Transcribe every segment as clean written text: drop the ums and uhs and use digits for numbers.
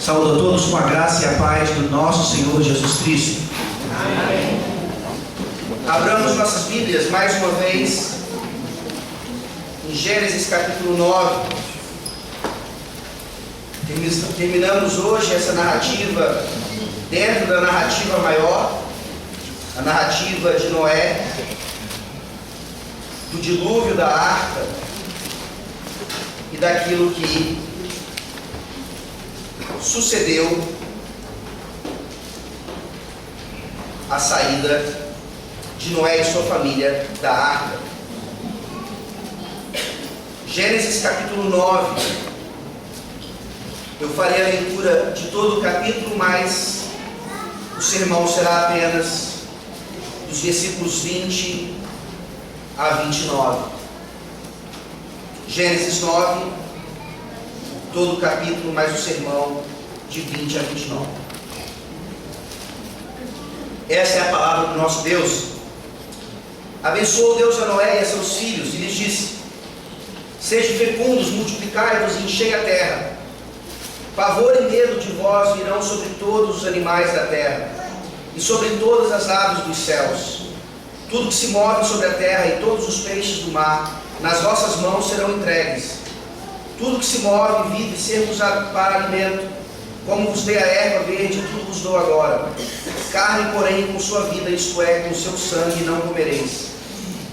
Saúdo a todos com a graça e a paz do nosso Senhor Jesus Cristo. Amém. Abramos nossas Bíblias mais uma vez em Gênesis capítulo 9. Terminamos hoje essa narrativa dentro da narrativa maior, a narrativa de Noé, do dilúvio da arca e daquilo que sucedeu a saída de Noé e sua família da arca. Gênesis capítulo 9. Eu farei a leitura de todo o capítulo, mas o sermão será apenas dos versículos 20 a 29. Gênesis 9, todo o capítulo, mais o sermão de 20 a 29. Essa é a palavra do nosso Deus. Abençoou Deus a Noé e a seus filhos e lhes disse: sejam fecundos, multiplicai-vos e enchei a terra. Pavor e medo de vós virão sobre todos os animais da terra e sobre todas as aves dos céus. Tudo que se move sobre a terra e todos os peixes do mar, nas vossas mãos serão entregues. Tudo que se move e vive ser-vos para alimento, como vos dei a erva verde, tudo vos dou agora. Carne, porém, com sua vida, isto é, com seu sangue, não comereis.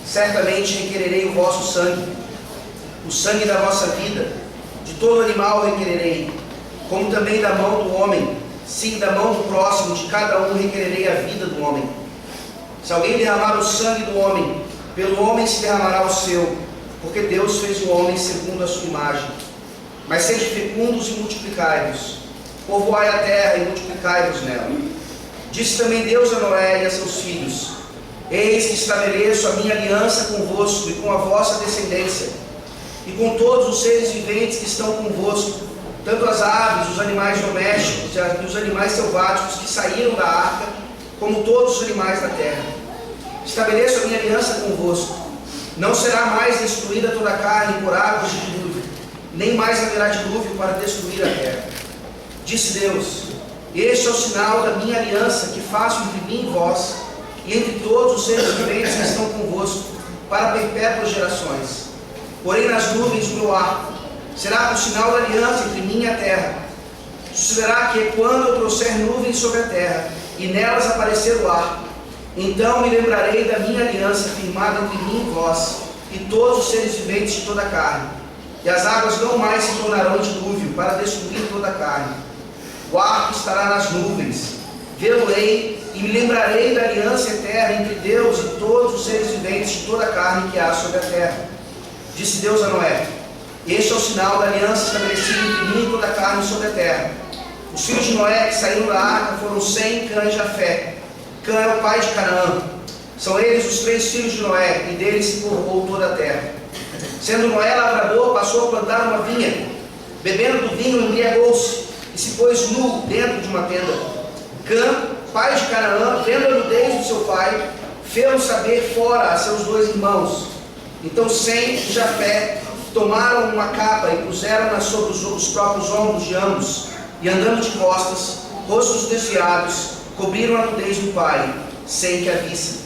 Certamente requererei o vosso sangue, o sangue da vossa vida, de todo animal requererei, como também da mão do homem, sim, da mão do próximo, de cada um requererei a vida do homem. Se alguém derramar o sangue do homem, pelo homem se derramará o seu, porque Deus fez o homem segundo a sua imagem. Mas sede fecundos e multiplicai-vos, povoai a terra e multiplicai-vos nela. Disse também Deus a Noé e a seus filhos: eis que estabeleço a minha aliança convosco e com a vossa descendência, e com todos os seres viventes que estão convosco, tanto as aves, os animais domésticos e os animais selváticos que saíram da arca, como todos os animais da terra. Estabeleço a minha aliança convosco. Não será mais destruída toda a carne por águas de dilúvio, nem mais haverá dilúvio para destruir a terra. Disse Deus: este é o sinal da minha aliança que faço entre mim e vós, e entre todos os seres viventes que estão convosco, para perpétuas gerações. Porém nas nuvens o meu arco será o sinal da aliança entre mim e a terra. Sucederá que quando eu trouxer nuvens sobre a terra, e nelas aparecer o arco, então me lembrarei da minha aliança firmada entre mim e vós, e todos os seres viventes de toda a carne. E as águas não mais se tornarão dilúvio para destruir toda a carne. O arco estará nas nuvens. Vê-lo-ei e me lembrarei da aliança eterna entre Deus e todos os seres viventes de toda a carne que há sobre a terra. Disse Deus a Noé: este é o sinal da aliança estabelecida entre mim e toda a carne sobre a terra. Os filhos de Noé que saíram da arca foram Sem, Cã e Jafé. Cã é o pai de Canaã. São eles os 3 filhos de Noé, e deles se povoou toda a terra. Sendo Noé lavrador, passou a plantar uma vinha. Bebendo do vinho, embriagou-se e se pôs nu dentro de uma tenda. Cã, pai de Canaã, vendo a nudez do seu pai, fez-o saber fora a seus 2 irmãos. Então Sem e Jafé tomaram uma capa e puseram-na sobre os próprios ombros de ambos, e andando de costas, rostos desviados, cobriram a nudez do pai, sem que a vissem.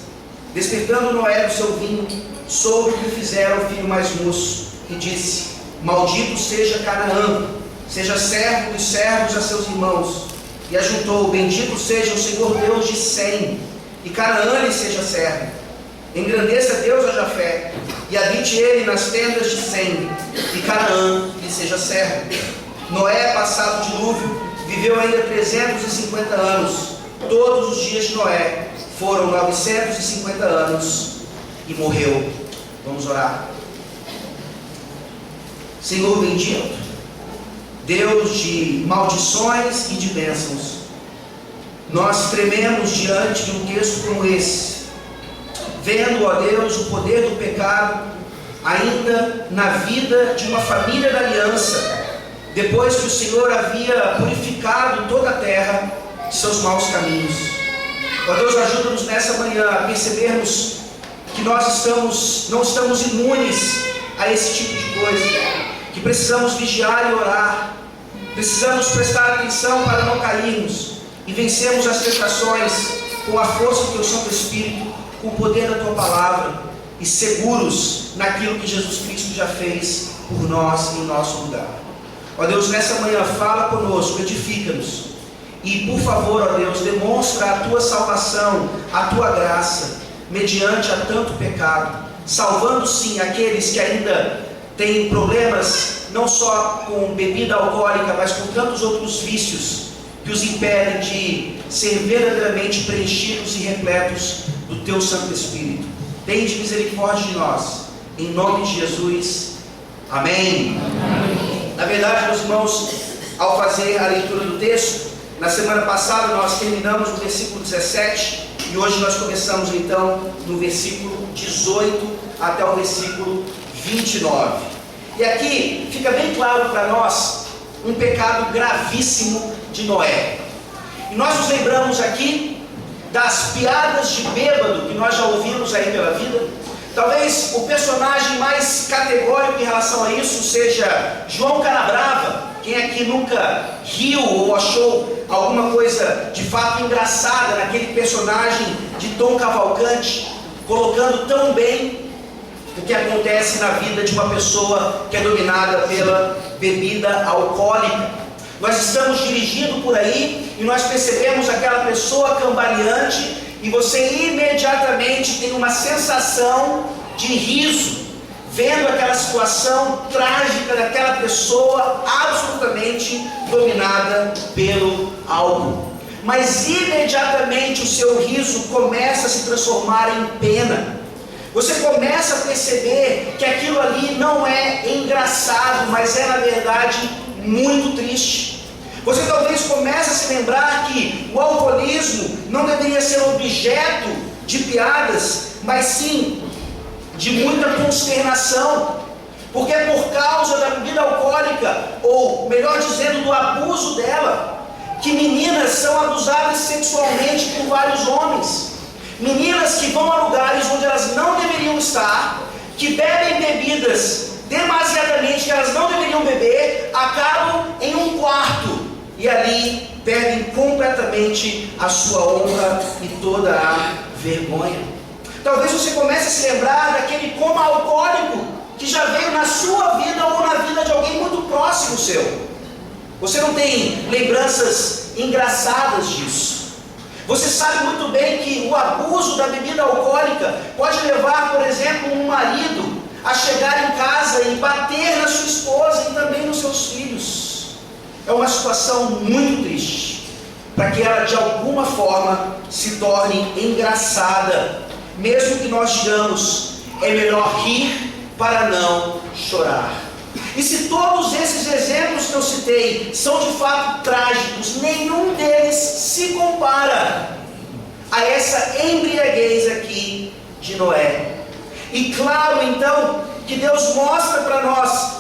Despertando Noé do seu vinho, soube o que fizeram o filho mais moço, e disse: maldito seja Canaã, seja servo dos servos a seus irmãos. E ajuntou: bendito seja o Senhor Deus de Sem, e Canaã lhe seja servo. Engrandeça Deus a Jafé, e habite ele nas tendas de Sem, e Canaã lhe seja servo. Noé, passado o dilúvio, viveu ainda 350 anos. Todos os dias de Noé foram 950 anos e morreu. Vamos orar. Senhor bendito, Deus de maldições e de bênçãos, nós trememos diante de um texto como esse, vendo, ó Deus, o poder do pecado ainda na vida de uma família da aliança, depois que o Senhor havia purificado toda a terra de seus maus caminhos. Ó Deus, ajuda-nos nessa manhã a percebermos que nós não estamos imunes a esse tipo de coisa, que precisamos vigiar e orar, Precisamos prestar atenção para não cairmos e vencermos as tentações com a força do Teu Santo Espírito, com o poder da Tua Palavra e seguros naquilo que Jesus Cristo já fez por nós em nosso lugar. Ó Deus, nessa manhã fala conosco, edifica-nos e, por favor, ó Deus, demonstra a Tua salvação, a Tua graça, mediante a tanto pecado, salvando sim aqueles que ainda têm problemas, não só com bebida alcoólica, mas com tantos outros vícios que os impedem de ser verdadeiramente preenchidos e repletos do Teu Santo Espírito. Tende misericórdia de nós, em nome de Jesus, amém. Amém. Na verdade, meus irmãos, ao fazer a leitura do texto, na semana passada nós terminamos no versículo 17 e hoje nós começamos então no versículo 18 até o versículo 29. E aqui fica bem claro para nós um pecado gravíssimo de Noé. E nós nos lembramos aqui das piadas de bêbado que nós já ouvimos aí pela vida. Talvez o personagem mais categórico em relação a isso seja João Canabrava. Quem aqui nunca riu ou achou alguma coisa de fato engraçada naquele personagem de Tom Cavalcante, colocando tão bem o que acontece na vida de uma pessoa que é dominada pela bebida alcoólica. Nós estamos dirigindo por aí e nós percebemos aquela pessoa cambaleante e você imediatamente tem uma sensação de riso, vendo aquela situação trágica daquela pessoa absolutamente dominada pelo álcool. Mas imediatamente o seu riso começa a se transformar em pena. Você começa a perceber que aquilo ali não é engraçado, mas é na verdade muito triste. Você talvez comece a se lembrar que o alcoolismo não deveria ser objeto de piadas, mas sim de muita consternação, porque é por causa da bebida alcoólica, ou melhor dizendo, do abuso dela, que meninas são abusadas sexualmente por vários homens. Meninas que vão a lugares onde elas não deveriam estar, que bebem bebidas demasiadamente que elas não deveriam beber, acabam em um quarto e ali perdem completamente a sua honra e toda a vergonha. Talvez você comece a se lembrar daquele coma alcoólico que já veio na sua vida ou na vida de alguém muito próximo seu. Você não tem lembranças engraçadas disso. Você sabe muito bem que o abuso da bebida alcoólica pode levar, por exemplo, um marido a chegar em casa e bater na sua esposa e também nos seus filhos. É uma situação muito triste, para que ela de alguma forma se torne engraçada, mesmo que nós digamos, é melhor rir para não chorar. E se todos esses exemplos que eu citei são de fato trágicos, nenhum deles se compara a essa embriaguez aqui de Noé. E claro então que Deus mostra para nós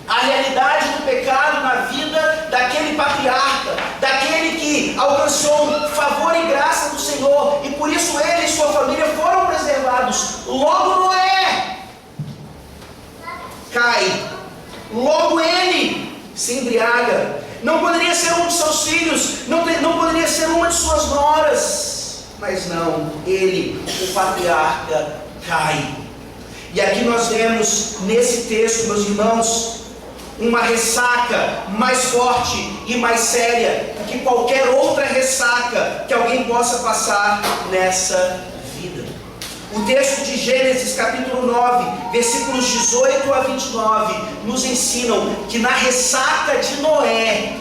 a realidade do pecado na vida daquele patriarca, daquele que alcançou favor e graça do Senhor, e por isso ele e sua família foram preservados. Logo Noé cai, logo ele se embriaga. Não poderia ser um de seus filhos, não poderia ser uma de suas noras, mas não, ele, o patriarca, cai. E aqui nós vemos nesse texto, meus irmãos, uma ressaca mais forte e mais séria do que qualquer outra ressaca que alguém possa passar nessa vida. O texto de Gênesis capítulo 9, versículos 18 a 29, nos ensinam que na ressaca de Noé,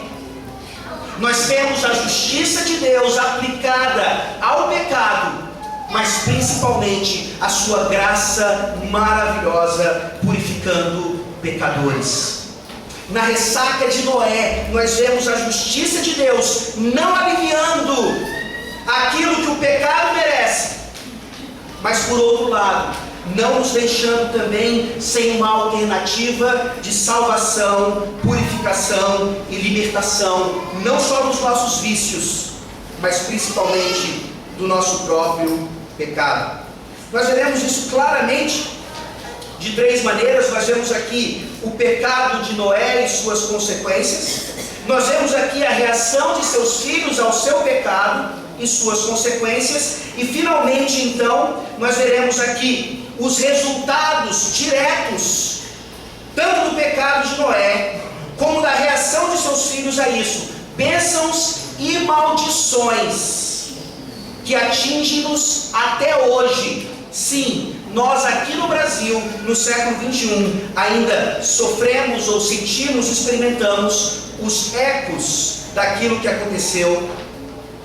nós temos a justiça de Deus aplicada ao pecado, mas principalmente a sua graça maravilhosa purificando pecadores. Na ressaca de Noé, nós vemos a justiça de Deus não aliviando aquilo que o pecado merece, mas por outro lado, não nos deixando também sem uma alternativa de salvação, purificação e libertação, não só dos nossos vícios, mas principalmente do nosso próprio pecado. Nós veremos isso claramente de três maneiras. Nós vemos aqui o pecado de Noé e suas consequências. Nós vemos aqui a reação de seus filhos ao seu pecado e suas consequências, e finalmente então nós veremos aqui os resultados diretos tanto do pecado de Noé como da reação de seus filhos a isso, bênçãos e maldições que atingem-nos até hoje. Sim, nós aqui no Brasil, no século 21, ainda sofremos ou sentimos, experimentamos os ecos daquilo que aconteceu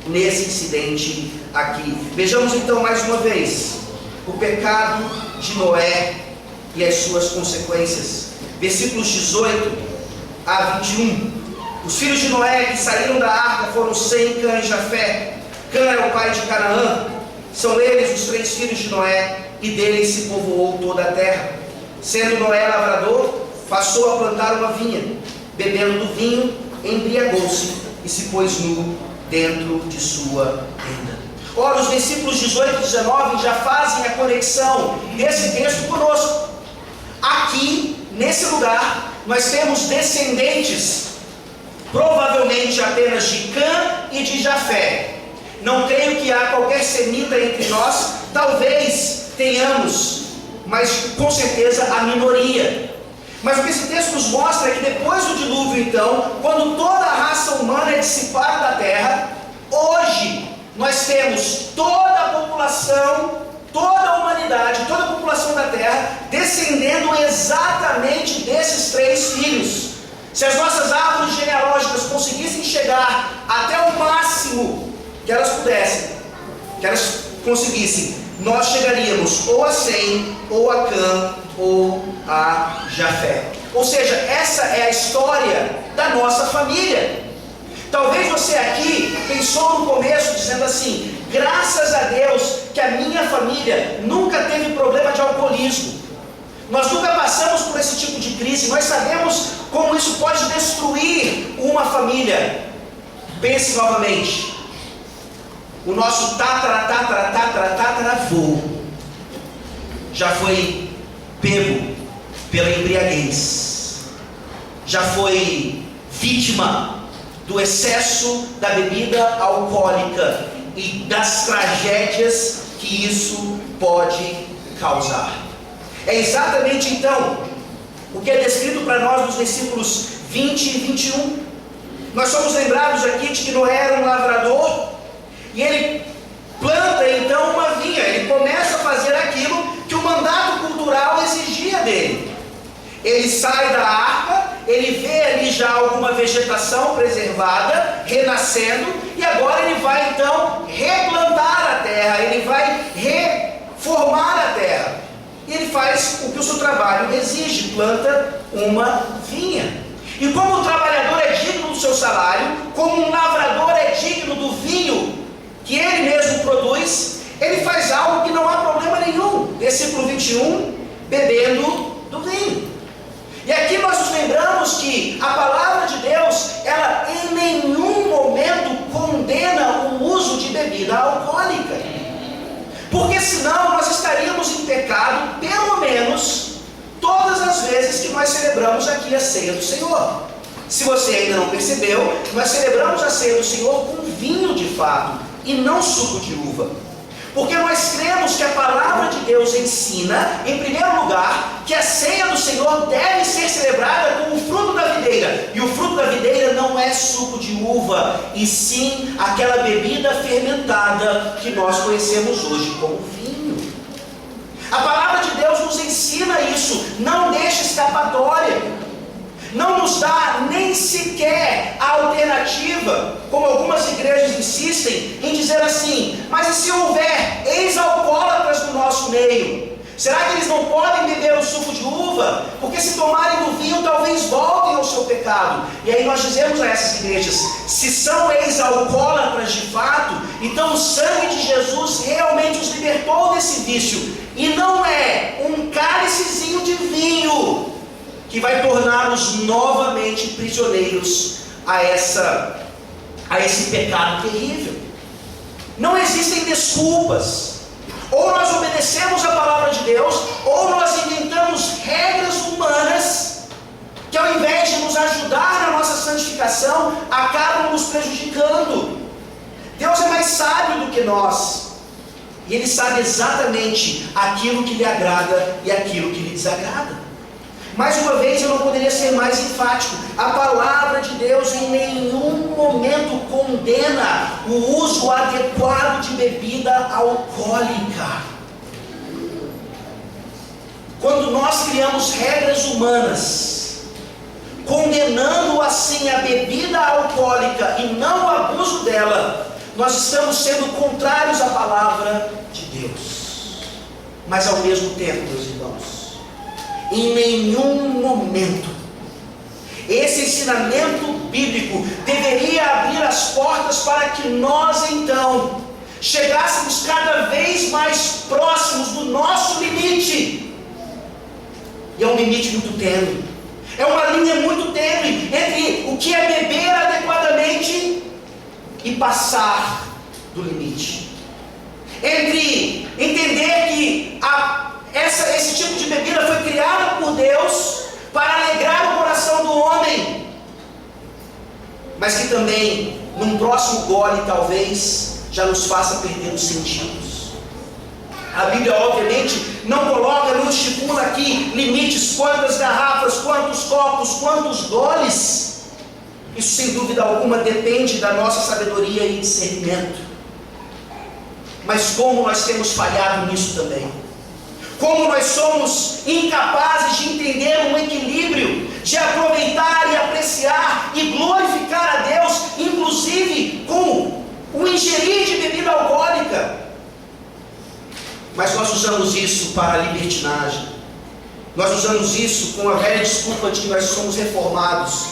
nesse incidente aqui. Vejamos então mais uma vez o pecado de Noé e as suas consequências. Versículos 18 a 21. Os filhos de Noé que saíram da arca foram Sem, Cã e Jafé. Cã era o pai de Canaã. São eles os 3 filhos de Noé, e deles se povoou toda a terra. Sendo Noé lavrador, passou a plantar uma vinha. Bebendo do vinho, embriagou-se e se pôs nu dentro de sua tenda. Ora, os versículos 18 e 19 já fazem a conexão desse texto conosco. Aqui, nesse lugar, nós temos descendentes, provavelmente apenas de Cã e de Jafé. Não creio que há qualquer semita entre nós, talvez tenhamos, mas com certeza a minoria. Mas o que esse texto nos mostra é que depois do dilúvio, então, quando toda a raça humana é dissipada da terra, hoje nós temos toda a população, toda a humanidade, toda a população da terra descendendo exatamente desses 3 filhos. Se as nossas árvores genealógicas conseguissem chegar até o máximo que elas pudessem, que elas conseguissem, nós chegaríamos ou a Sem, ou a Cã, ou a Jafé. Ou seja, essa é a história da nossa família. Talvez você aqui pensou no começo dizendo assim: graças a Deus que a minha família nunca teve problema de alcoolismo. Nós nunca passamos por esse tipo de crise. Nós sabemos como isso pode destruir uma família. Pense novamente. O nosso tataravô já foi pego pela embriaguez, já foi vítima do excesso da bebida alcoólica e das tragédias que isso pode causar. É exatamente então o que é descrito para nós nos versículos 20 e 21. Nós somos lembrados aqui de que Noé era um lavrador, e ele planta então uma vinha. Ele começa a fazer aquilo que o mandato cultural exigia dele. Ele sai da arca, ele vê ali já alguma vegetação preservada, renascendo, e agora ele vai então replantar a terra, ele vai reformar a terra. E ele faz o que o seu trabalho exige, planta uma vinha. E como o trabalhador é digno do seu salário, como um lavrador é digno do vinho que ele mesmo produz, ele faz algo que não há problema nenhum. Versículo 21, bebendo do vinho. E aqui nós nos lembramos que a palavra de Deus, ela em nenhum momento condena o uso de bebida alcoólica. Porque senão nós estaríamos em pecado, pelo menos, todas as vezes que nós celebramos aqui a ceia do Senhor. Se você ainda não percebeu, nós celebramos a ceia do Senhor com vinho de fato, e não suco de uva. Porque nós cremos que a palavra de Deus ensina, em primeiro lugar, que a ceia do Senhor deve ser celebrada com o fruto da videira. E o fruto da videira não é suco de uva, e sim aquela bebida fermentada que nós conhecemos hoje como vinho. A palavra de Deus nos ensina isso, não deixa escapatória. Não nos dá nem sequer a alternativa, como algumas igrejas insistem, em dizer assim: mas e se houver ex-alcoólatras no nosso meio? Será que eles não podem beber o suco de uva? Porque se tomarem do vinho, talvez voltem ao seu pecado. E aí nós dizemos a essas igrejas: se são ex-alcoólatras de fato, então o sangue de Jesus realmente os libertou desse vício. E não é um cálicezinho de vinho que vai torná-los novamente prisioneiros a esse pecado terrível. Não existem desculpas. Ou nós obedecemos a palavra de Deus, ou nós inventamos regras humanas que, ao invés de nos ajudar na nossa santificação, santificação acabam nos prejudicando. Deus é mais sábio do que nós, e Ele sabe exatamente aquilo que lhe agrada e aquilo que lhe desagrada. Mais uma vez, eu não poderia ser mais enfático: a palavra de Deus em nenhum momento condena o uso adequado de bebida alcoólica. Quando nós criamos regras humanas, condenando assim a bebida alcoólica e não o abuso dela, nós estamos sendo contrários à palavra de Deus. Mas ao mesmo tempo, meus irmãos, em nenhum momento esse ensinamento bíblico deveria abrir as portas para que nós então chegássemos cada vez mais próximos do nosso limite. E é um limite muito tênue, é uma linha muito tênue entre o que é beber adequadamente e passar do limite, entre entender que esse tipo de bebida foi criada por Deus para alegrar o coração do homem, mas que também, num próximo gole, talvez, já nos faça perder os sentidos. A Bíblia, obviamente, não coloca, não estipula aqui limites: quantas garrafas, quantos copos, quantos goles. Isso, sem dúvida alguma, depende da nossa sabedoria e discernimento. Mas como nós temos falhado nisso também. Como nós somos incapazes de entender um equilíbrio, de aproveitar e apreciar e glorificar a Deus, inclusive com o ingerir de bebida alcoólica. Mas nós usamos isso para a libertinagem. Nós usamos isso com a velha desculpa de que nós somos reformados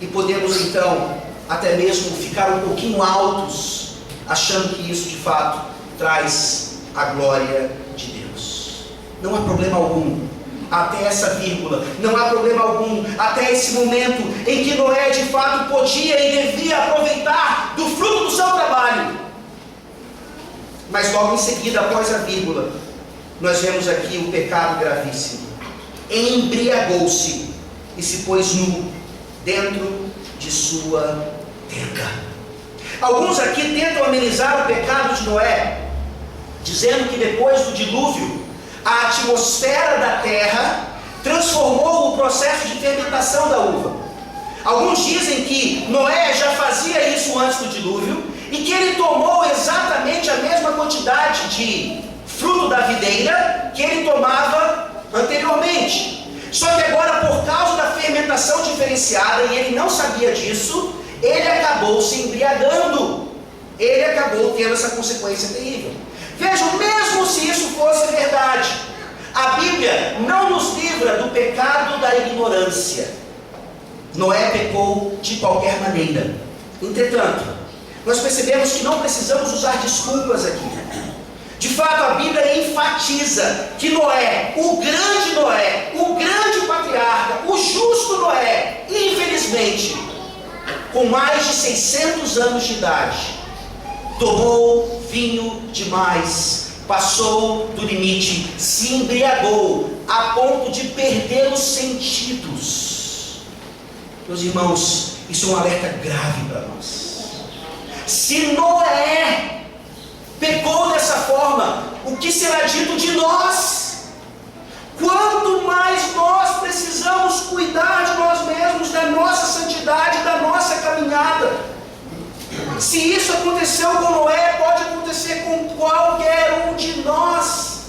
e podemos então até mesmo ficar um pouquinho altos, achando que isso de fato traz a glória de Deus. Não há problema algum até essa vírgula, não há problema algum até esse momento em que Noé de fato podia e devia aproveitar do fruto do seu trabalho. Mas logo em seguida, após a vírgula, nós vemos aqui o pecado gravíssimo: embriagou-se e se pôs nu dentro de sua tenda. Alguns aqui tentam amenizar o pecado de Noé, dizendo que depois do dilúvio, a atmosfera da terra transformou o processo de fermentação da uva. Alguns dizem que Noé já fazia isso antes do dilúvio e que ele tomou exatamente a mesma quantidade de fruto da videira que ele tomava anteriormente. Só que agora, por causa da fermentação diferenciada, e ele não sabia disso, ele acabou se embriagando. Ele acabou tendo essa consequência terrível. Vejam, mesmo se isso fosse verdade, a Bíblia não nos livra do pecado da ignorância. Noé pecou de qualquer maneira. Entretanto, nós percebemos que não precisamos usar desculpas aqui. De fato, a Bíblia enfatiza que Noé, o grande patriarca, o justo Noé, infelizmente, com mais de 600 anos de idade, tomou vinho demais, passou do limite, se embriagou a ponto de perder os sentidos. Meus irmãos, isso é um alerta grave para nós. Se Noé pecou dessa forma, o que será dito de nós? Quanto mais nós precisamos cuidar de nós mesmos, da nossa santidade, da nossa caminhada. Se isso aconteceu com Noé, pode acontecer com qualquer um de nós.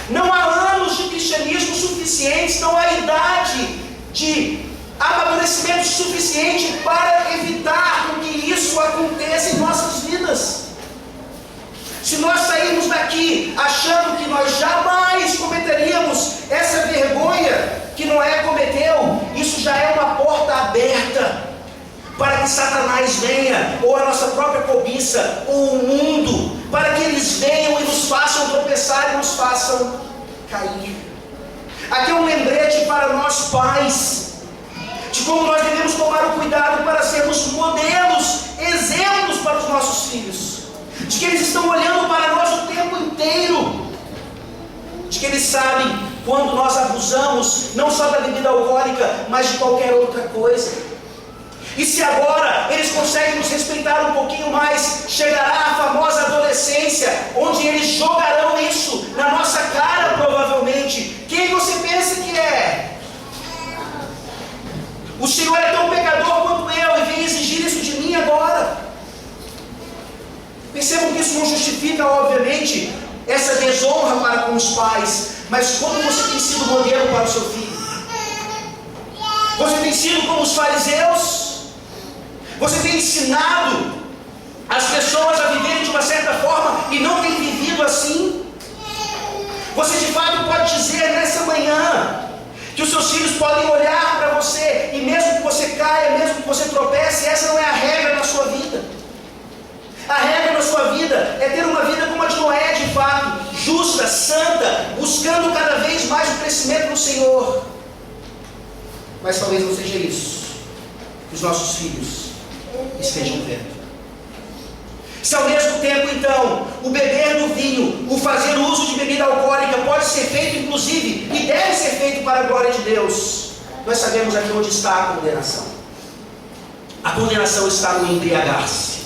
Não há anos de cristianismo suficientes, não há idade de amadurecimento suficiente para evitar que isso aconteça em nossas vidas. Se nós sairmos daqui achando que nós jamais cometeríamos essa vergonha que Noé cometeu, isso já é uma porta aberta para que Satanás venha, ou a nossa própria cobiça, ou o mundo, para que eles venham e nos façam tropeçar e nos façam cair. Aqui é um lembrete para nós pais, de como nós devemos tomar o cuidado para sermos modelos, exemplos para os nossos filhos, de que eles estão olhando para nós o tempo inteiro, de que eles sabem quando nós abusamos, não só da bebida alcoólica, mas de qualquer outra coisa. E se agora eles conseguem nos respeitar um pouquinho mais, chegará a famosa adolescência, onde eles jogarão isso na nossa cara, provavelmente. Quem você pensa que é? O Senhor é tão pecador quanto eu e vem exigir isso de mim agora. Percebam que isso não justifica, obviamente, essa desonra para com os pais, mas como você tem sido modelo para o seu filho? Você tem sido como os fariseus? Você tem ensinado as pessoas a viverem de uma certa forma e não tem vivido assim? Você de fato pode dizer nessa manhã que os seus filhos podem olhar para você e mesmo que você caia, mesmo que você tropece, essa não é a regra na sua vida. A regra na sua vida é ter uma vida como a de Noé, de fato, justa, santa, buscando cada vez mais o crescimento no Senhor. Mas talvez não seja isso que os nossos filhos estejam vendo. Se ao mesmo tempo, então, o beber do vinho, o fazer uso de bebida alcoólica pode ser feito, inclusive, e deve ser feito para a glória de Deus, nós sabemos aqui onde está a condenação. A condenação está no embriagar-se.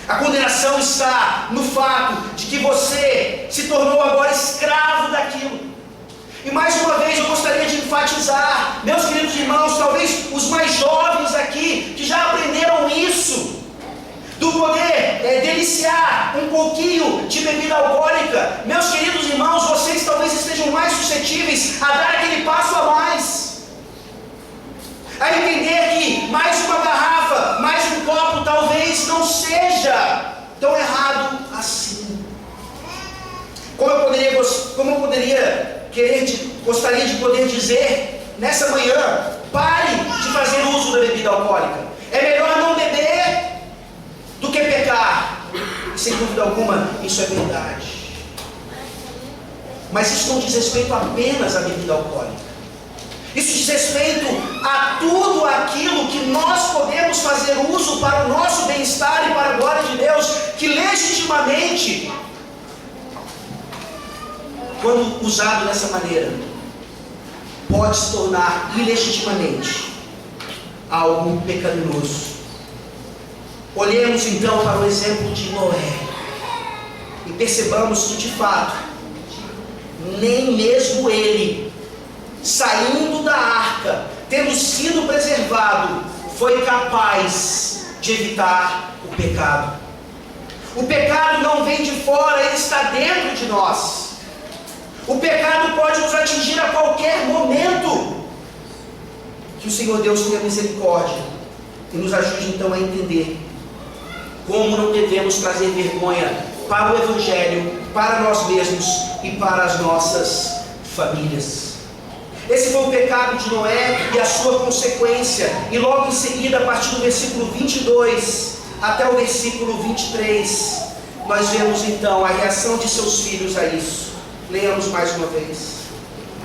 A condenação está no fato de que você se tornou agora escravo daquilo. E mais uma vez eu gostaria de enfatizar, meus queridos irmãos, talvez os mais jovens aqui, que já aprenderam isso, do poder deliciar um pouquinho de bebida alcoólica. Meus queridos irmãos, vocês talvez estejam mais suscetíveis a dar aquele passo a mais, a entender que mais uma garrafa, mais um copo talvez não seja tão errado assim. Como eu poderia gostaria de poder dizer nessa manhã: pare de fazer uso da bebida alcoólica. É melhor não beber do que pecar. E sem dúvida alguma, isso é verdade. Mas isso não diz respeito apenas à bebida alcoólica. Isso diz respeito a tudo aquilo que nós podemos fazer uso para o nosso bem-estar e para a glória de Deus, que legitimamente, quando usado dessa maneira, pode se tornar ilegitimamente algo pecaminoso. Olhemos então para o exemplo de Noé e percebamos que de fato, nem mesmo ele, saindo da arca, tendo sido preservado, foi capaz de evitar o pecado. O pecado não vem de fora, ele está dentro de nós. O pecado pode nos atingir a qualquer momento. Que o Senhor Deus tenha misericórdia e nos ajude então a entender como não devemos trazer vergonha para o Evangelho, para nós mesmos e para as nossas famílias. Esse foi o pecado de Noé e a sua consequência. E logo em seguida, a partir do versículo 22 até o versículo 23, nós vemos então a reação de seus filhos a isso. Leamos mais uma vez.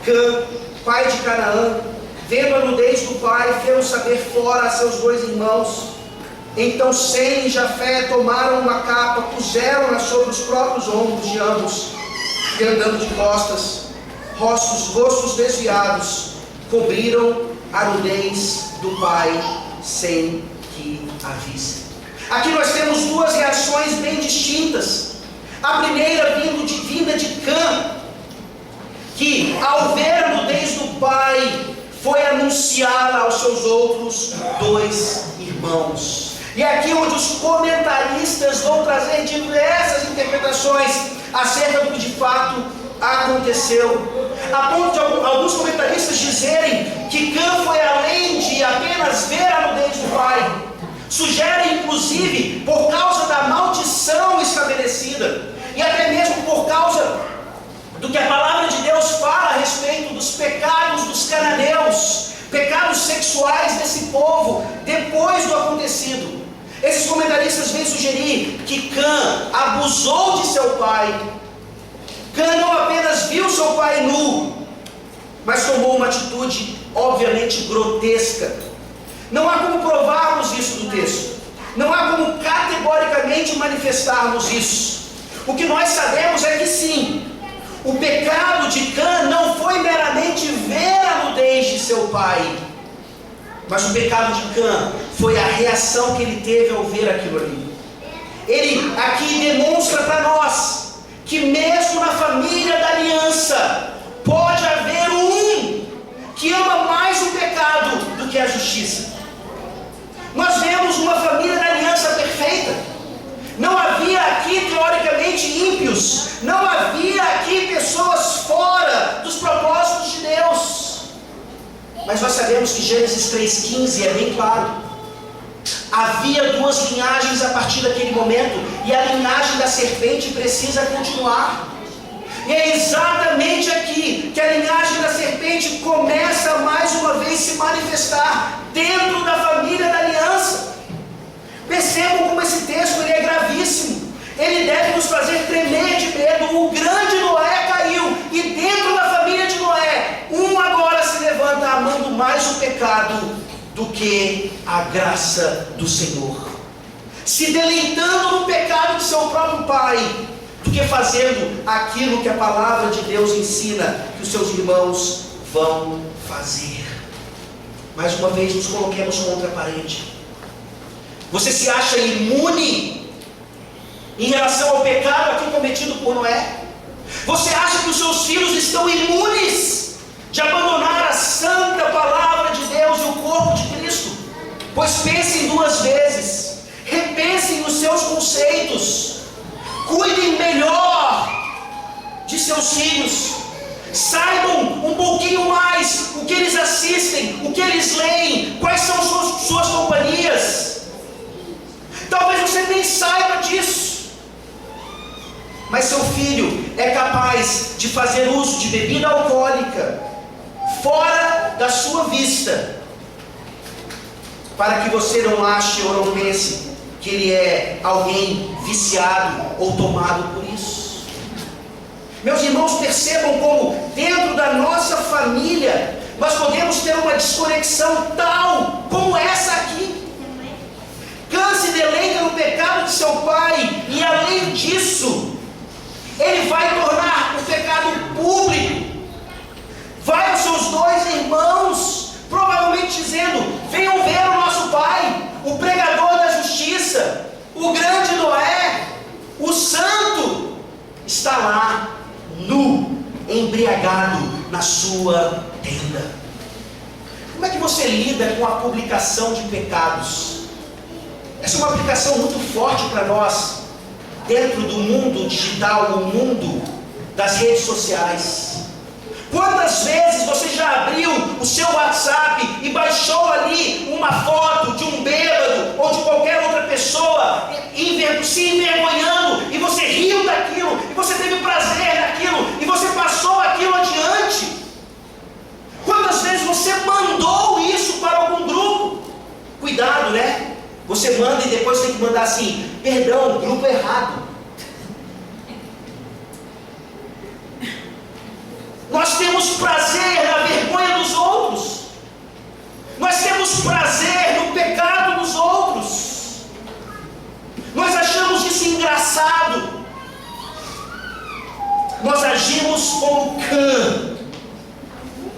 Cã, pai de Canaã, vendo a nudez do pai, fez saber fora a seus dois irmãos. Então Sem e Jafé tomaram uma capa, puseram-na sobre os próprios ombros de ambos, e andando de costas, rostos desviados, cobriram a nudez do pai sem que a visse. Aqui nós temos duas reações bem distintas. A primeira vinda de Cã, que ao ver a nudez do pai, foi anunciá-la aos seus outros dois irmãos. E é aqui onde os comentaristas vão trazer diversas interpretações acerca do que de fato aconteceu. A ponto de alguns comentaristas dizerem que Cã foi além de apenas ver a nudez do pai. Sugerem inclusive por causa da maldição estabelecida, e até mesmo por causa do que a palavra de Deus fala a respeito dos pecados dos cananeus, pecados sexuais desse povo depois do acontecido. Esses comentaristas vêm sugerir que Cã abusou de seu pai. Cã não apenas viu seu pai nu, mas tomou uma atitude obviamente grotesca. Não há como provarmos isso do texto, não há como categoricamente manifestarmos isso. O que nós sabemos é que sim, o pecado de Cã não foi meramente ver a nudez de seu pai, Mas o pecado de Cã foi a reação que ele teve ao ver aquilo ali. Ele aqui demonstra para nós que mesmo na família da aliança pode haver um que ama mais o pecado do que a justiça. Nós vemos uma família da aliança perfeita. Não havia aqui teoricamente ímpios, não havia aqui pessoas fora dos propósitos de Deus. Mas nós sabemos que Gênesis 3,15 é bem claro. Havia duas linhagens a partir daquele momento, e a linhagem da serpente precisa continuar. E é exatamente aqui que a linhagem da serpente começa mais uma vez a se manifestar dentro da família da aliança. Percebam como esse texto ele é gravíssimo. Ele deve nos fazer tremer de medo. O grande Noé caiu, e dentro da família de Noé, um agora se levanta amando mais o pecado do que a graça do Senhor, se deleitando no pecado de seu próprio pai, do que fazendo aquilo que a palavra de Deus ensina que os seus irmãos vão fazer. Mais uma vez nos coloquemos contra a parede. Você se acha imune em relação ao pecado aqui cometido por Noé? Você acha que os seus filhos estão imunes de abandonar a santa palavra de Deus e o corpo de Cristo? Pois pensem duas vezes, repensem nos seus conceitos, cuidem melhor de seus filhos, saibam um pouquinho mais o que eles assistem, o que eles leem, quais são suas companhias. Talvez você nem saiba disso, mas seu filho é capaz de fazer uso de bebida alcoólica fora da sua vista, para que você não ache ou não pense que ele é alguém viciado ou tomado por isso. Meus irmãos, percebam como dentro da nossa família nós podemos ter uma desconexão tal como essa aqui. Cã se deleita no pecado de seu pai, e além disso, ele vai tornar o pecado público. Vai aos seus dois irmãos, provavelmente dizendo: venham ver o nosso pai, o pregador da justiça, o grande Noé, o santo, está lá, nu, embriagado na sua tenda. Como é que você lida com a publicação de pecados? Essa é uma aplicação muito forte para nós, dentro do mundo digital, o mundo das redes sociais. Quantas vezes você já abriu o seu WhatsApp e baixou ali uma foto de um bêbado ou de qualquer outra pessoa se envergonhando, e você riu daquilo, e você teve prazer naquilo, e você passou aquilo adiante? Quantas vezes você mandou isso para algum grupo? Cuidado, né? Você manda e depois tem que mandar assim: perdão, grupo errado. Nós temos prazer na vergonha dos outros. Nós temos prazer no pecado dos outros. Nós achamos isso engraçado. Nós agimos como Cã,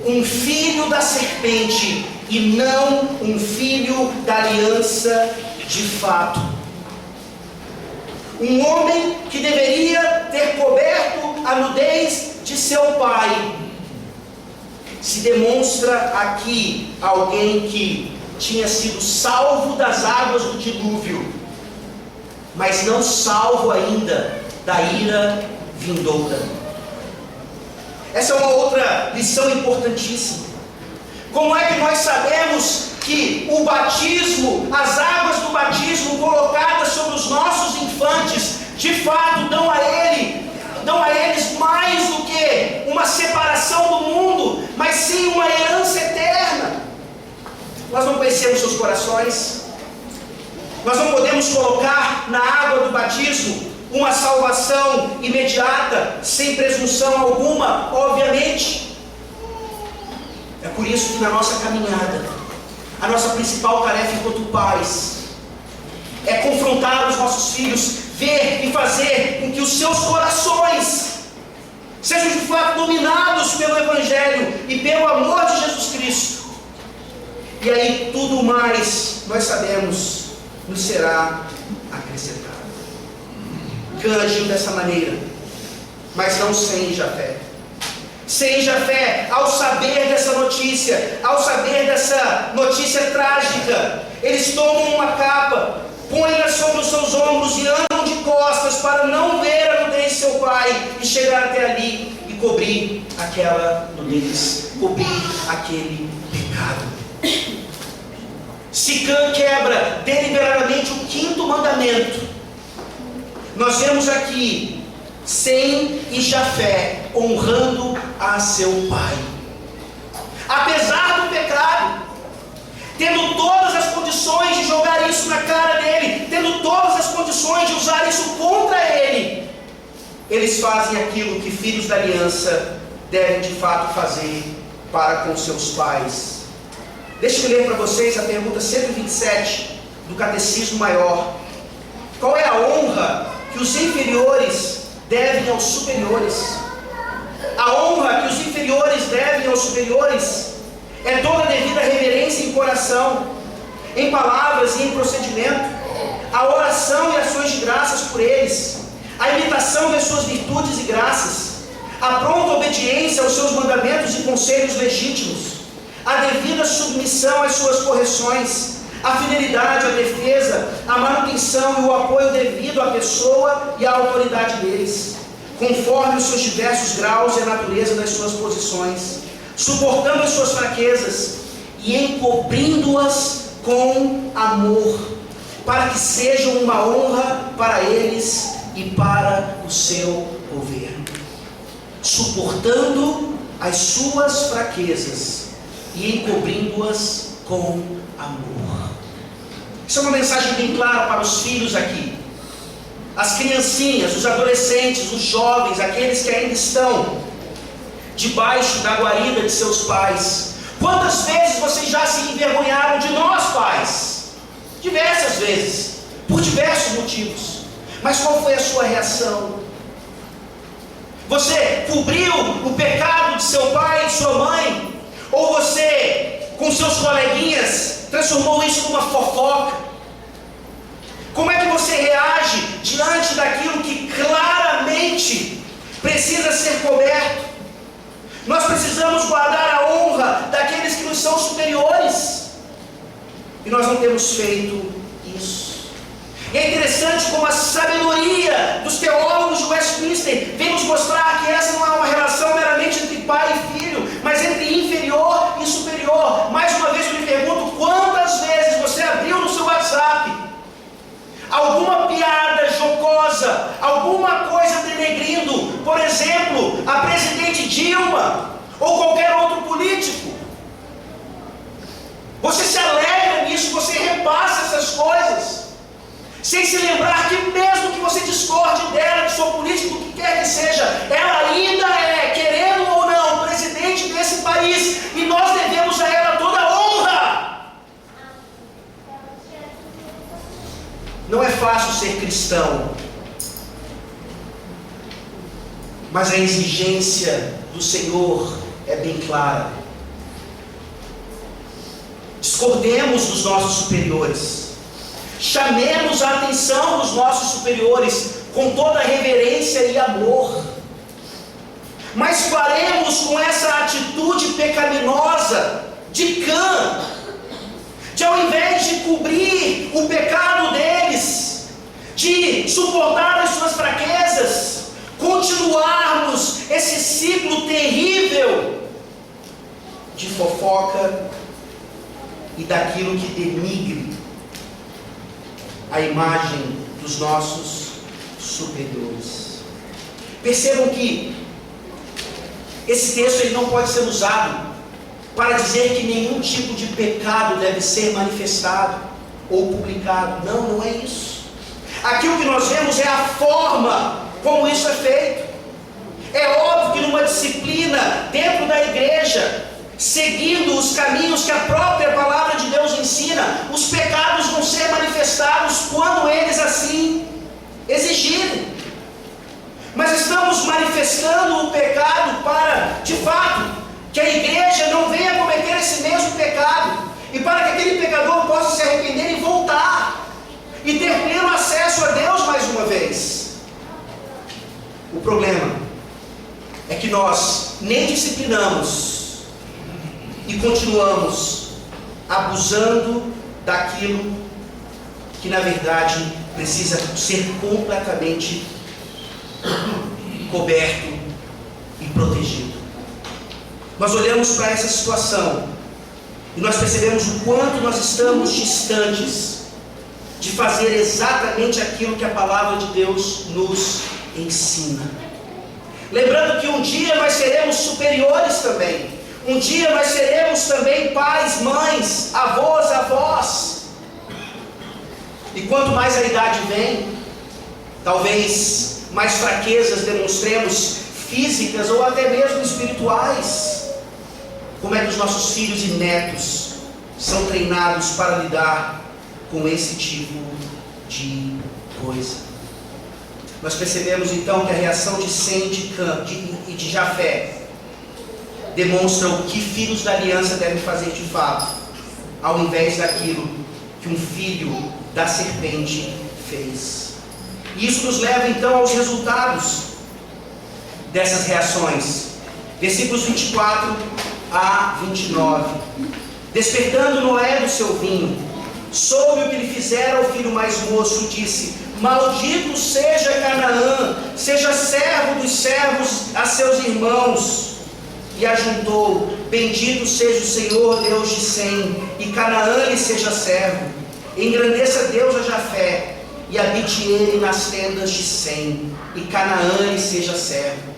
um filho da serpente, e não um filho da aliança de fato. Um homem que deveria ter coberto a nudez de seu pai, se demonstra aqui alguém que tinha sido salvo das águas do dilúvio, mas não salvo ainda da ira vindoura. Essa é uma outra lição importantíssima. Como é que nós sabemos que o batismo, as águas do batismo colocadas sobre os nossos infantes, de fato dão a eles mais do que uma separação do mundo, mas sim uma herança eterna? Nós não conhecemos seus corações. Nós não podemos colocar na água do batismo uma salvação imediata, sem presunção alguma, obviamente. É por isso que na nossa caminhada, a nossa principal tarefa enquanto pais é confrontar os nossos filhos, ver e fazer com que os seus corações sejam de fato dominados pelo Evangelho e pelo amor de Jesus Cristo. E aí tudo mais, nós sabemos, nos será acrescentado. Cã agiu dessa maneira, mas não sem Jafé. Sem Jafé, ao saber dessa notícia, trágica, eles tomam uma capa, põem-na sobre os seus ombros e andam de costas para não ver a nudez de seu pai e chegar até ali e cobrir aquela nudez, cobrir aquele pecado. Se Cã quebra deliberadamente o 5º mandamento, nós vemos aqui Sem e Jafé honrando a seu pai, apesar do pecado, tendo todas as condições de jogar isso na cara dele, tendo todas as condições de usar isso contra ele, eles fazem aquilo que filhos da aliança devem de fato fazer para com seus pais. Deixa eu ler para vocês a pergunta 127 do Catecismo Maior. Qual é a honra que os inferiores devem aos superiores? A honra que os inferiores devem aos superiores é toda a devida reverência em coração, em palavras e em procedimento, a oração e ações de graças por eles, a imitação das suas virtudes e graças, a pronta obediência aos seus mandamentos e conselhos legítimos, a devida submissão às suas correções, a fidelidade, a defesa, a manutenção e o apoio devido à pessoa e à autoridade deles, conforme os seus diversos graus e a natureza das suas posições, suportando as suas fraquezas e encobrindo-as com amor, para que sejam uma honra para eles e para o seu governo, suportando as suas fraquezas e encobrindo-as com amor. Isso é uma mensagem bem clara para os filhos aqui. As criancinhas, os adolescentes, os jovens, aqueles que ainda estão debaixo da guarida de seus pais. Quantas vezes vocês já se envergonharam de nós, pais? Diversas vezes, por diversos motivos. Mas qual foi a sua reação? Você cobriu o pecado de seu pai e de sua mãe? Ou você, com seus coleguinhas, transformou isso numa fofoca? Como é que você reage diante daquilo que claramente precisa ser coberto? Nós precisamos guardar a honra daqueles que nos são superiores, e nós não temos feito isso. E é interessante como a sabedoria dos teólogos de Westminster vem nos mostrar que essa não é uma relação meramente entre pai e filho, mas entre inferior e superior. Mais uma vez eu lhe pergunto, quantas vezes você abriu no seu WhatsApp alguma piada jocosa, alguma coisa denegrindo, por exemplo, a presidente Dilma, ou qualquer outro político? Você se alegra nisso, você repassa essas coisas, sem se lembrar que mesmo que você discorde dela, de seu político, o que quer que seja, ela ainda é, querendo ou não, presidente desse país, e nós devemos a ela toda a honra. Não é fácil ser cristão, mas a exigência do Senhor é bem clara. Discordemos dos nossos superiores, chamemos a atenção dos nossos superiores com toda reverência e amor, mas faremos com essa atitude pecaminosa de Cã, de ao invés de cobrir o pecado deles, de suportar as suas fraquezas, continuarmos esse ciclo terrível de fofoca e daquilo que denigre a imagem dos nossos superiores. Percebam que esse texto ele não pode ser usado para dizer que nenhum tipo de pecado deve ser manifestado ou publicado. Não, não é isso. Aqui o que nós vemos é a forma como isso é feito. É óbvio que numa disciplina dentro da igreja, seguindo os caminhos que a própria palavra de Deus ensina, os pecados vão ser manifestados quando eles assim exigirem. Mas estamos manifestando o pecado para, de fato, que a igreja não venha cometer esse mesmo pecado. e para que aquele pecador possa se arrepender e voltar, e ter pleno acesso a Deus mais uma vez. O problema é que nós nem disciplinamos e continuamos abusando daquilo que na verdade precisa ser completamente coberto e protegido. Nós olhamos para essa situação e nós percebemos o quanto nós estamos distantes de fazer exatamente aquilo que a palavra de Deus nos ensina. Lembrando que um dia nós seremos superiores também. Um dia nós seremos também pais, mães, avós, avós. E quanto mais a idade vem, talvez mais fraquezas demonstremos, físicas ou até mesmo espirituais. Como é que os nossos filhos e netos são treinados para lidar com esse tipo de coisa? Nós percebemos então que a reação de Sem e de Jafé demonstra o que filhos da aliança devem fazer de fato, ao invés daquilo que um filho da serpente fez. E isso nos leva então aos resultados dessas reações. Versículos 24 a 29. Despertando Noé do seu vinho, soube o que lhe fizera ao filho mais moço, disse: maldito seja Canaã, seja servo dos servos a seus irmãos. E ajuntou: bendito seja o Senhor Deus de Sem, e Canaã lhe seja servo. Engrandeça Deus a Jafé, e habite ele nas tendas de Sem, e Canaã lhe seja servo.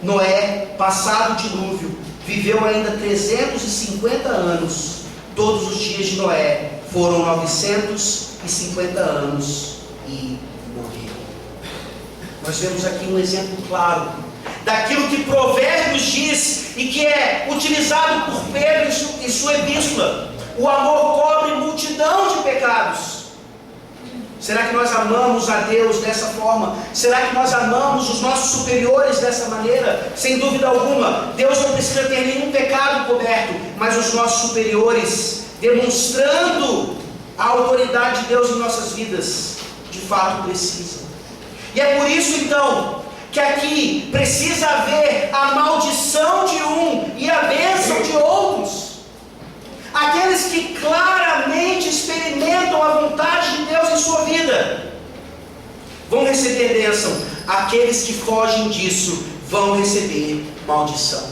Noé, passado o dilúvio, viveu ainda 350 anos. Todos os dias de Noé foram 950 anos e morreu. Nós vemos aqui um exemplo claro daquilo que Provérbios diz e que é utilizado por Pedro em sua epístola: o amor cobre multidão de pecados. Será que nós amamos a Deus dessa forma? Será que nós amamos os nossos superiores dessa maneira? Sem dúvida alguma, Deus não precisa ter nenhum pecado coberto, mas os nossos superiores, demonstrando a autoridade de Deus em nossas vidas, de fato precisam. E é por isso então que aqui precisa haver a maldição de um e a bênção de outros. Aqueles que claramente experimentam a vontade de Deus em sua vida vão receber bênção. Aqueles que fogem disso vão receber maldição.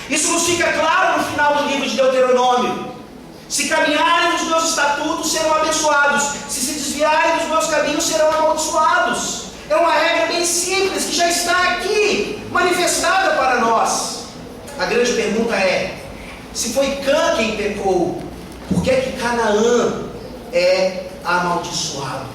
Isso nos fica claro no final do livro de Deuteronômio. Se caminharem nos meus estatutos, serão abençoados. Se desviarem dos meus caminhos, serão amaldiçoados. É uma regra bem simples que já está aqui manifestada para nós. A grande pergunta é: se foi Cã quem pecou, por que é que Canaã é amaldiçoado?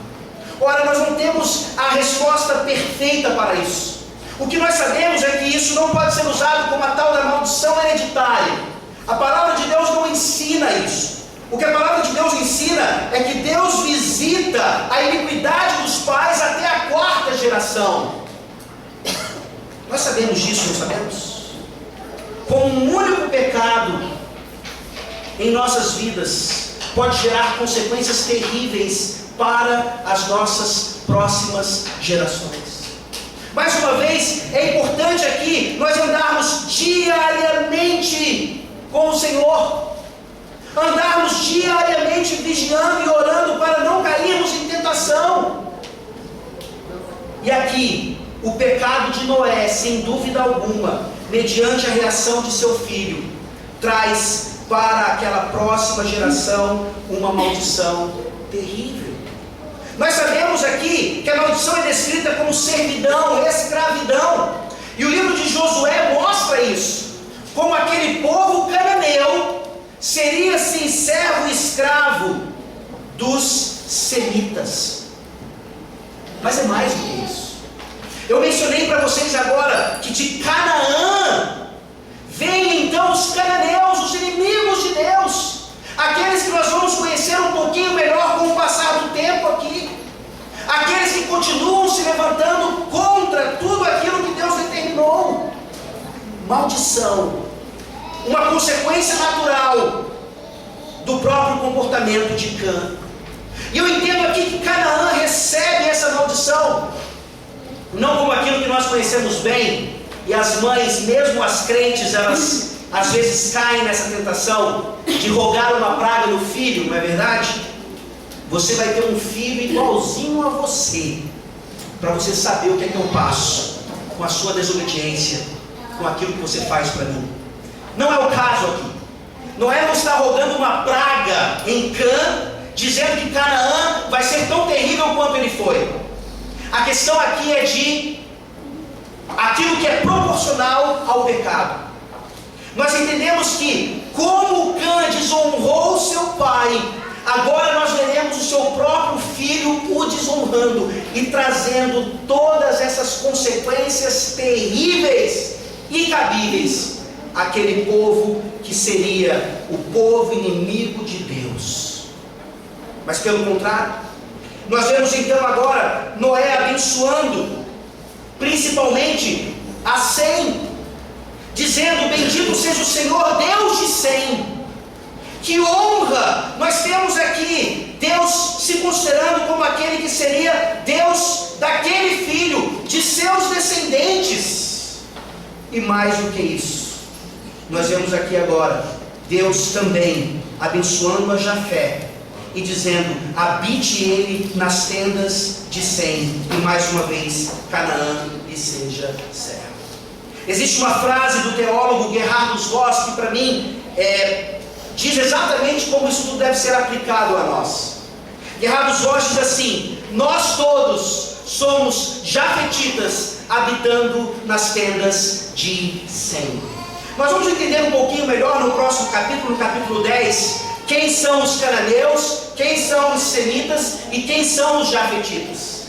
Ora, nós não temos a resposta perfeita para isso. O que nós sabemos é que isso não pode ser usado como a tal da maldição hereditária. A palavra de Deus não ensina isso. O que a palavra de Deus ensina é que Deus visita a iniquidade dos pais até a 4ª geração. Nós sabemos disso, não sabemos? Com um único pecado em nossas vidas pode gerar consequências terríveis para as nossas próximas gerações. Mais uma vez, é importante aqui nós andarmos diariamente com o Senhor, andarmos diariamente vigiando e orando para não cairmos em tentação. E aqui, o pecado de Noé, sem dúvida alguma, mediante a reação de seu filho, traz para aquela próxima geração uma maldição terrível. Nós sabemos aqui que a maldição é descrita como servidão, escravidão. E o livro de Josué mostra isso. Como aquele povo cananeu seria sim servo e escravo dos semitas. Mas é mais do que isso. Eu mencionei para vocês agora que de Canaã vêm então os cananeus, os inimigos de Deus, aqueles que nós vamos conhecer um pouquinho melhor com o passar do tempo aqui, aqueles que continuam se levantando contra tudo aquilo que Deus determinou. Maldição, uma consequência natural do próprio comportamento de Cã. E eu entendo aqui que Canaã recebe essa maldição, não como aquilo que nós conhecemos bem, e as mães, mesmo as crentes, elas às vezes caem nessa tentação de rogar uma praga no filho, não é verdade? Você vai ter um filho igualzinho a você, para você saber o que é que eu passo com a sua desobediência, com aquilo que você faz para mim. Não é o caso aqui. Noé não está rogando uma praga em Cã, dizendo que Canaã vai ser tão terrível quanto ele foi. A questão aqui é de aquilo que é proporcional ao pecado. Nós entendemos que, como Cã desonrou seu pai, agora nós veremos o seu próprio filho o desonrando e trazendo todas essas consequências terríveis e cabíveis àquele povo que seria o povo inimigo de Deus. Mas pelo contrário, nós vemos então agora Noé abençoando principalmente a Sem, dizendo: bendito seja o Senhor Deus de Sem. Que honra! Nós temos aqui Deus se considerando como aquele que seria Deus daquele filho, de seus descendentes. E mais do que isso, nós vemos aqui agora Deus também abençoando a Jafé e dizendo: habite ele nas tendas de Sem, e mais uma vez Canaã lhe seja servo. Existe uma frase do teólogo Gerhard Voss que para mim diz exatamente como isso tudo deve ser aplicado a nós. Gerhard Voss diz assim: nós todos somos jafetitas habitando nas tendas de Sem. Nós vamos entender um pouquinho melhor no próximo capítulo, no capítulo 10, quem são os cananeus, quem são os semitas e quem são os jafetitas.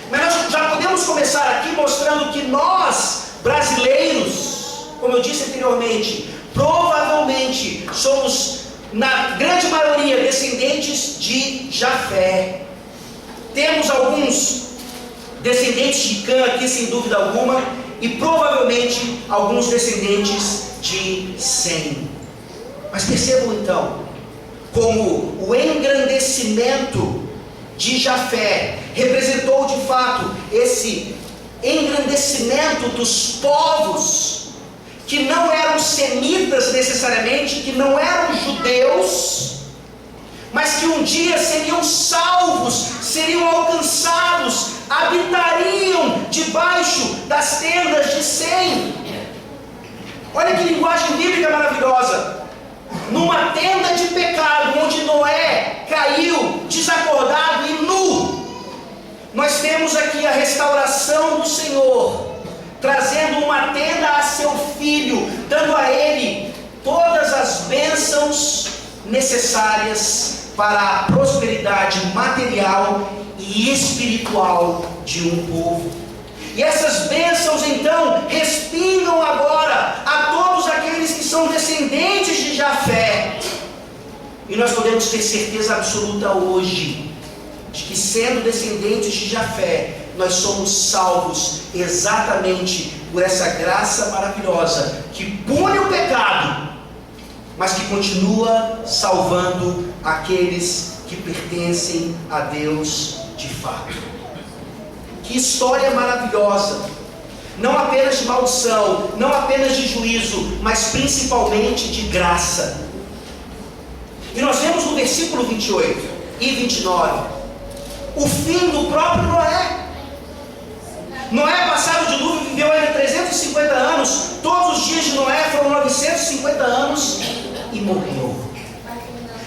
Mas nós já podemos começar aqui mostrando que nós, brasileiros, como eu disse anteriormente, provavelmente somos, na grande maioria, descendentes de Jafé. Temos alguns descendentes de Cã aqui, sem dúvida alguma, e provavelmente alguns descendentes de Sem. Mas percebam então como o engrandecimento de Jafé representou de fato esse engrandecimento dos povos que não eram semitas necessariamente, que não eram judeus, mas que um dia seriam salvos, seriam alcançados, habitariam debaixo das tendas de Sem. Olha que linguagem bíblica maravilhosa. Numa tenda de pecado, onde Noé caiu desacordado e nu, nós temos aqui a restauração do Senhor, trazendo uma tenda a seu filho, dando a ele todas as bênçãos necessárias para a prosperidade material e espiritual de um povo. E essas bênçãos então respingam agora a todos aqueles que são descendentes de Jafé. E nós podemos ter certeza absoluta hoje de que, sendo descendentes de Jafé, nós somos salvos exatamente por essa graça maravilhosa que pune o pecado, mas que continua salvando aqueles que pertencem a Deus de fato. Que história maravilhosa! Não apenas de maldição, não apenas de juízo, mas principalmente de graça. E nós vemos no versículo 28 e 29 o fim do próprio Noé. Noé, passado o dilúvio, viveu ainda 350 anos. Todos os dias de Noé foram 950 anos e morreu.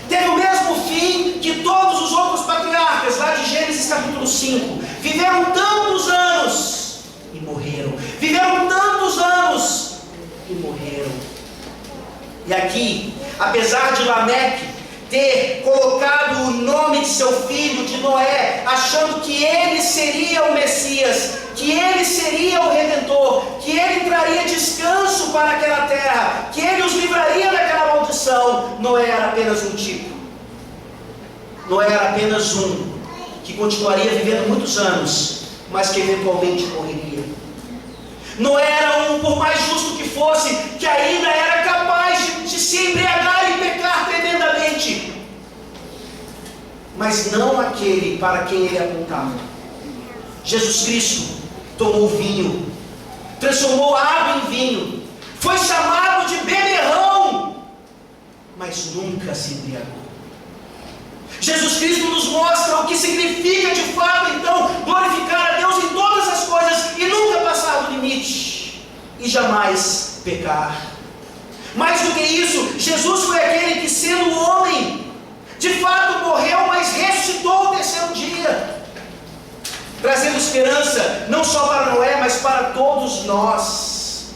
Teve o mesmo fim que todos os outros patriarcas, lá de Gênesis capítulo 5. Viveram tantos anos e morreram. Viveram tantos anos e morreram. E aqui, apesar de Lameque ter colocado o nome de seu filho, de Noé, achando que ele seria o Messias, que ele seria o Redentor, que ele traria descanso para aquela terra, que ele os livraria daquela maldição, Noé era apenas um tipo. Noé era apenas um que continuaria vivendo muitos anos, mas que eventualmente morreria. Noé era um, por mais justo que fosse, que ainda era capaz de se embriagar e pecar tremendamente, mas não aquele para quem ele apontava. Jesus Cristo tomou vinho, transformou água em vinho, foi chamado de beberrão, mas nunca se embriagou. Jesus Cristo nos mostra o que significa de fato, então, glorificar a Deus em todas as coisas e nunca passar do limite e jamais pecar. Mais do que isso, Jesus foi aquele que, sendo homem, de fato morreu, mas ressuscitou no terceiro dia, trazendo esperança não só para Noé, mas para todos nós.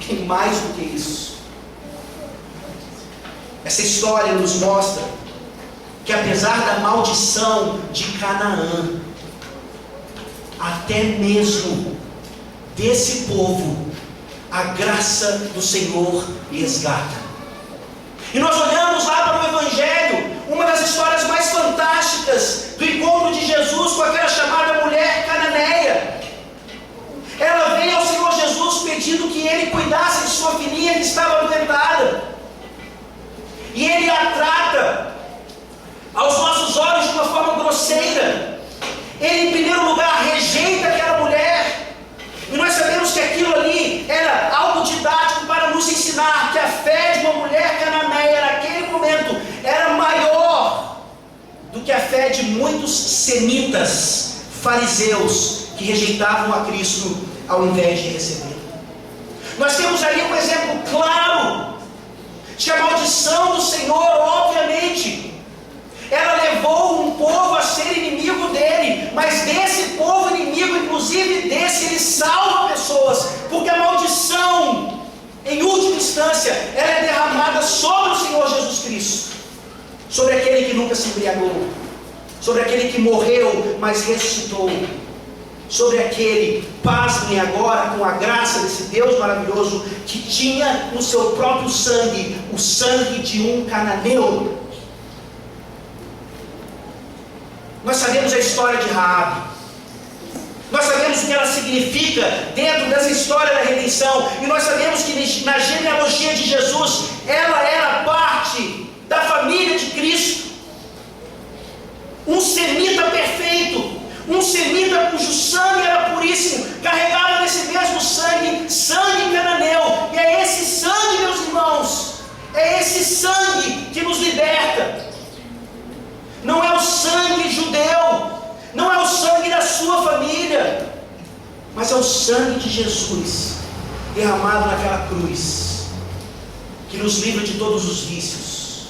E mais do que isso, essa história nos mostra que apesar da maldição de Canaã, até mesmo desse povo, a graça do Senhor resgata. E nós olhamos lá para o Evangelho, uma das histórias mais fantásticas do encontro de Jesus com aquela chamada mulher cananeia. Ela vem ao Senhor Jesus pedindo que ele cuidasse de sua filhinha que estava adoentada. E ele a trata aos nossos olhos de uma forma grosseira. Ele, em primeiro lugar, rejeita aquela mulher. E nós sabemos que aquilo ali era algo didático para nos ensinar que a fé de uma mulher cananeia naquele momento era maior do que a fé de muitos semitas, fariseus, que rejeitavam a Cristo ao invés de receber. Nós temos ali um exemplo claro de que a maldição do Senhor, obviamente, ela levou um povo a ser inimigo dele, mas desse povo inimigo, inclusive desse, ele salva pessoas, porque a maldição, em última instância, ela é derramada sobre o Senhor Jesus Cristo, sobre aquele que nunca se embriagou, sobre aquele que morreu, mas ressuscitou, sobre aquele, pasmem agora, com a graça desse Deus maravilhoso, que tinha no seu próprio sangue, o sangue de um cananeu. Nós sabemos a história de Raabe. Nós sabemos o que ela significa dentro dessa história da redenção. E nós sabemos que na genealogia de Jesus, ela era parte da família de Cristo. Um semita perfeito, um semita cujo sangue era puríssimo, carregava nesse mesmo sangue, sangue cananeu. E é esse sangue, meus irmãos, é esse sangue que nos liberta. Não é o sangue judeu, não é o sangue da sua família, mas é o sangue de Jesus, derramado naquela cruz, que nos livra de todos os vícios,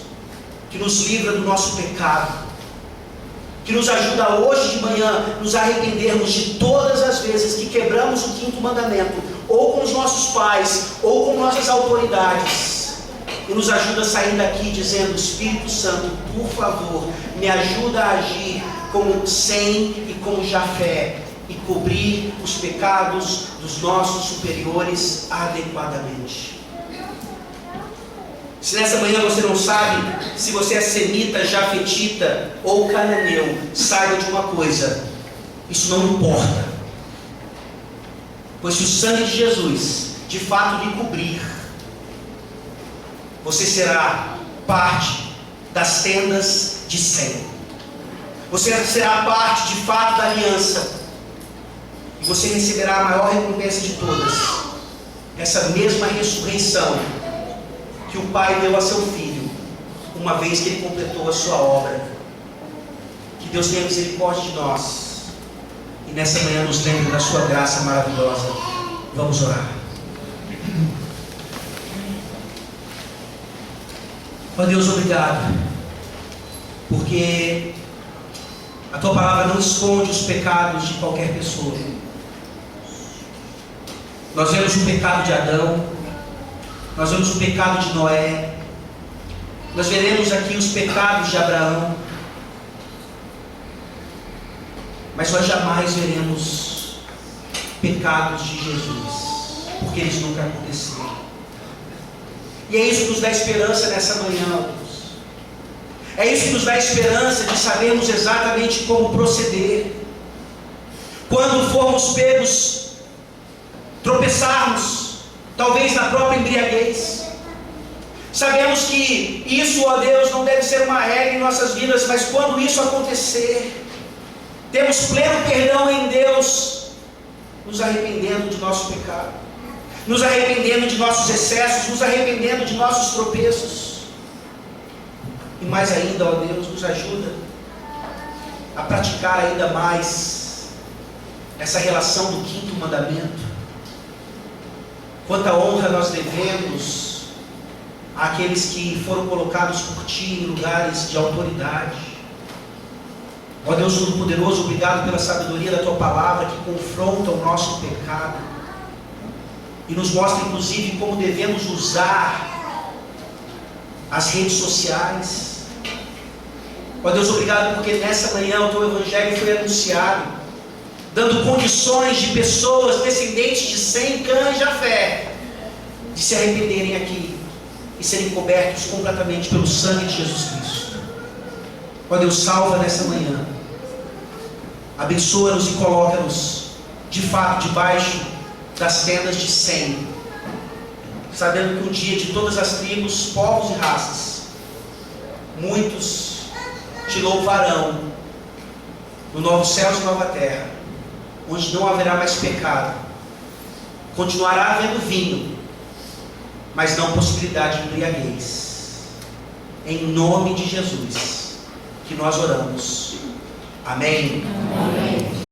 que nos livra do nosso pecado, que nos ajuda hoje de manhã nos arrependermos de todas as vezes que quebramos o 5º mandamento, ou com os nossos pais, ou com nossas autoridades. E nos ajuda a sair daqui dizendo: Espírito Santo, por favor, me ajuda a agir como Sem e como Jafé, e cobrir os pecados dos nossos superiores adequadamente. Se nessa manhã você não sabe se você é semita, jafetita ou cananeu, saiba de uma coisa: isso não importa, pois se o sangue de Jesus de fato lhe cobrir, você será parte das tendas de Sem. Você será parte de fato da aliança. E você receberá a maior recompensa de todas. Essa mesma ressurreição que o Pai deu a seu Filho, uma vez que Ele completou a sua obra. Que Deus tenha misericórdia de nós. E nessa manhã nos lembre da sua graça maravilhosa. Vamos orar. Ó Deus, obrigado, porque a Tua palavra não esconde os pecados de qualquer pessoa. Nós vemos o pecado de Adão, nós vemos o pecado de Noé, nós veremos aqui os pecados de Abraão, mas nós jamais veremos pecados de Jesus, porque eles nunca aconteceram. E é isso que nos dá esperança nessa manhã, Deus. É isso que nos dá esperança de sabermos exatamente como proceder. Quando formos pegos, tropeçarmos, talvez na própria embriaguez, Sabemos que isso, ó Deus, não deve ser uma regra em nossas vidas, mas quando isso acontecer, temos pleno perdão em Deus, nos arrependendo de nosso pecado, nos arrependendo de nossos excessos, nos arrependendo de nossos tropeços. E mais ainda, ó Deus, nos ajuda a praticar ainda mais essa relação do quinto mandamento. Quanta honra nós devemos àqueles que foram colocados por Ti em lugares de autoridade. Ó Deus Todo-Poderoso, obrigado pela sabedoria da Tua palavra que confronta o nosso pecado e nos mostra inclusive como devemos usar as redes sociais. Ó Deus, obrigado porque nessa manhã o Teu Evangelho foi anunciado, dando condições de pessoas descendentes de Sem, Cã e Jafé de se arrependerem aqui e serem cobertos completamente pelo sangue de Jesus Cristo. Ó Deus, salva nessa manhã, abençoa-nos e coloca-nos de fato debaixo das tendas de Sem, sabendo que um dia de todas as tribos, povos e raças, muitos Te louvarão no novo céus e nova terra, onde não haverá mais pecado, continuará havendo vinho, mas não possibilidade de embriaguez. Em nome de Jesus que nós oramos. Amém. Amém.